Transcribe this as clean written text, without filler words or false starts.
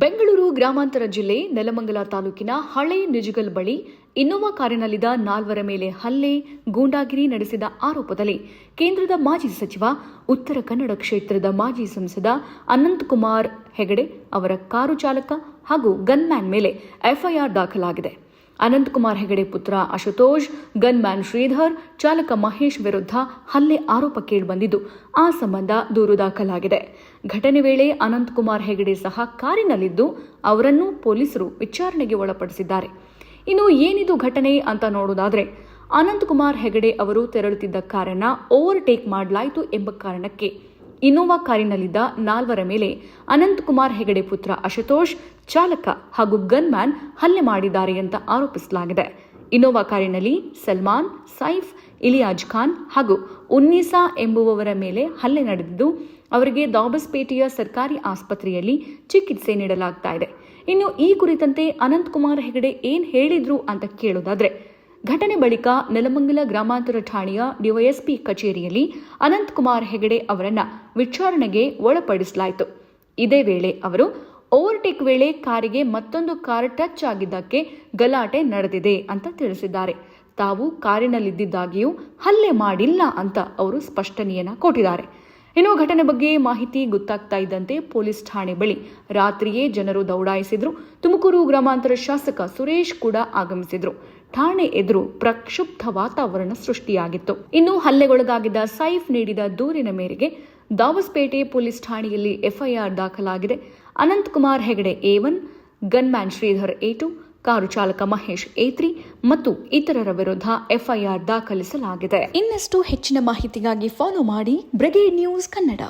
ಬೆಂಗಳೂರು ಗ್ರಾಮಾಂತರ ಜಿಲ್ಲೆ ನೆಲಮಂಗಲ ತಾಲೂಕಿನ ಹಳೆ ನಿಜಗಲ್ ಬಳಿ ಇನ್ನೋವಾ ಕಾರಿನಲ್ಲಿದ್ದ 4 ಮೇಲೆ ಹಲ್ಲೆ, ಗೂಂಡಾಗಿರಿ ನಡೆಸಿದ ಆರೋಪದಲ್ಲಿ ಕೇಂದ್ರದ ಮಾಜಿ ಸಚಿವ, ಉತ್ತರ ಕನ್ನಡ ಕ್ಷೇತ್ರದ ಮಾಜಿ ಸಂಸದ ಅನಂತಕುಮಾರ್ ಹೆಗಡೆ ಅವರ ಕಾರು ಚಾಲಕ ಹಾಗೂ ಗನ್ಮ್ಯಾನ್ ಮೇಲೆ ಎಫ್ಐಆರ್ ದಾಖಲಾಗಿದೆ. ಅನಂತಕುಮಾರ್ ಹೆಗಡೆ ಪುತ್ರ ಅಶುತೋಷ್, ಗನ್ಮ್ಯಾನ್ ಶ್ರೀಧರ್, ಚಾಲಕ ಮಹೇಶ್ ವಿರುದ್ಧ ಹಲ್ಲೆ ಆರೋಪ ಕೇಳಿಬಂದಿದ್ದು, ಆ ಸಂಬಂಧ ದೂರು ದಾಖಲಾಗಿದೆ. ಘಟನೆ ವೇಳೆ ಅನಂತಕುಮಾರ್ ಹೆಗಡೆ ಸಹ ಕಾರಿನಲ್ಲಿದ್ದು ಅವರನ್ನು ಪೊಲೀಸರು ವಿಚಾರಣೆಗೆ ಒಳಪಡಿಸಿದ್ದಾರೆ. ಇನ್ನು ಏನಿದು ಘಟನೆ ಅಂತ ನೋಡೋದಾದ್ರೆ, ಅನಂತಕುಮಾರ್ ಹೆಗಡೆ ಅವರು ತೆರಳುತ್ತಿದ್ದ ಕಾರನ್ನ ಓವರ್ಟೇಕ್ ಮಾಡಲಾಯಿತು ಎಂಬ ಕಾರಣಕ್ಕೆ ಇನ್ನೋವಾ ಕಾರಿನಲ್ಲಿದ್ದ 4 ಮೇಲೆ ಅನಂತಕುಮಾರ್ ಹೆಗಡೆ ಪುತ್ರ ಅಶುತೋಷ್, ಚಾಲಕ ಹಾಗೂ ಗನ್ಮ್ಯಾನ್ ಹಲ್ಲೆ ಮಾಡಿದ್ದಾರೆ ಅಂತ ಆರೋಪಿಸಲಾಗಿದೆ. ಇನ್ನೋವಾ ಕಾರಿನಲ್ಲಿ ಸಲ್ಮಾನ್, ಸೈಫ್, ಇಲಿಯಾಜ್ ಖಾನ್ ಹಾಗೂ ಉನ್ನೀಸಾ ಎಂಬುವವರ ಮೇಲೆ ಹಲ್ಲೆ ನಡೆದಿದ್ದು, ಅವರಿಗೆ ದಾಬಸ್ಪೇಟೆಯ ಸರ್ಕಾರಿ ಆಸ್ಪತ್ರೆಯಲ್ಲಿ ಚಿಕಿತ್ಸೆ ನೀಡಲಾಗ್ತಾ ಇದೆ. ಇನ್ನು ಈ ಕುರಿತಂತೆ ಅನಂತಕುಮಾರ್ ಹೆಗಡೆ ಏನ್ ಹೇಳಿದ್ರು ಅಂತ ಕೇಳೋದಾದ್ರೆ, ಘಟನೆ ಬಳಿಕ ನೆಲಮಂಗಲ ಗ್ರಾಮಾಂತರ ಠಾಣೆಯ ಡಿವೈಎಸ್ಪಿ ಕಚೇರಿಯಲ್ಲಿ ಅನಂತಕುಮಾರ್ ಹೆಗಡೆ ಅವರನ್ನ ವಿಚಾರಣೆಗೆ ಒಳಪಡಿಸಲಾಯಿತು. ಇದೇ ವೇಳೆ ಅವರು ಓವರ್ಟೇಕ್ ವೇಳೆ ಕಾರಿಗೆ ಮತ್ತೊಂದು ಕಾರ್ ಟಚ್ ಆಗಿದ್ದಕ್ಕೆ ಗಲಾಟೆ ನಡೆದಿದೆ ಅಂತ ತಿಳಿಸಿದ್ದಾರೆ. ತಾವು ಕಾರಿನಲ್ಲಿದ್ದಾಗಿಯೂ ಹಲ್ಲೆ ಮಾಡಿಲ್ಲ ಅಂತ ಅವರು ಸ್ಪಷ್ಟನೆಯನ್ನ ಕೊಟ್ಟಿದ್ದಾರೆ. ಇನ್ನು ಘಟನೆ ಬಗ್ಗೆ ಮಾಹಿತಿ ಗೊತ್ತಾಗ್ತಾ ಇದ್ದಂತೆ ಪೊಲೀಸ್ ಠಾಣೆ ಬಳಿ ರಾತ್ರಿಯೇ ಜನರು ದೌಡಾಯಿಸಿದ್ರು. ತುಮಕೂರು ಗ್ರಾಮಾಂತರ ಶಾಸಕ ಸುರೇಶ್ ಕೂಡ ಆಗಮಿಸಿದ್ರು. ಠಾಣೆ ಎದುರು ಪ್ರಕ್ಷುಬ್ಧ ವಾತಾವರಣ ಸೃಷ್ಟಿಯಾಗಿತ್ತು. ಇನ್ನು ಹಲ್ಲೆಗೊಳಗಾಗಿದ್ದ ಸೈಫ್ ನೀಡಿದ ದೂರಿನ ಮೇರೆಗೆ ದಾಬಸ್ಪೇಟೆ ಪೊಲೀಸ್ ಠಾಣೆಯಲ್ಲಿ ಎಫ್ಐಆರ್ ದಾಖಲಾಗಿದೆ. Ananthkumar Hegde A1, gunman Sridhar A2, car ಚಾಲಕ ಮಹೇಶ್ A3 ಮತ್ತು ಇತರರ ವಿರುದ್ಧ ಎಫ್ಐಆರ್ ದಾಖಲಿಸಲಾಗಿದೆ. ಇನ್ನಷ್ಟು ಹೆಚ್ಚಿನ ಮಾಹಿತಿಗಾಗಿ ಫಾಲೋ ಮಾಡಿ ಬ್ರಿಗೇಡ್ ನ್ಯೂಸ್ ಕನ್ನಡ.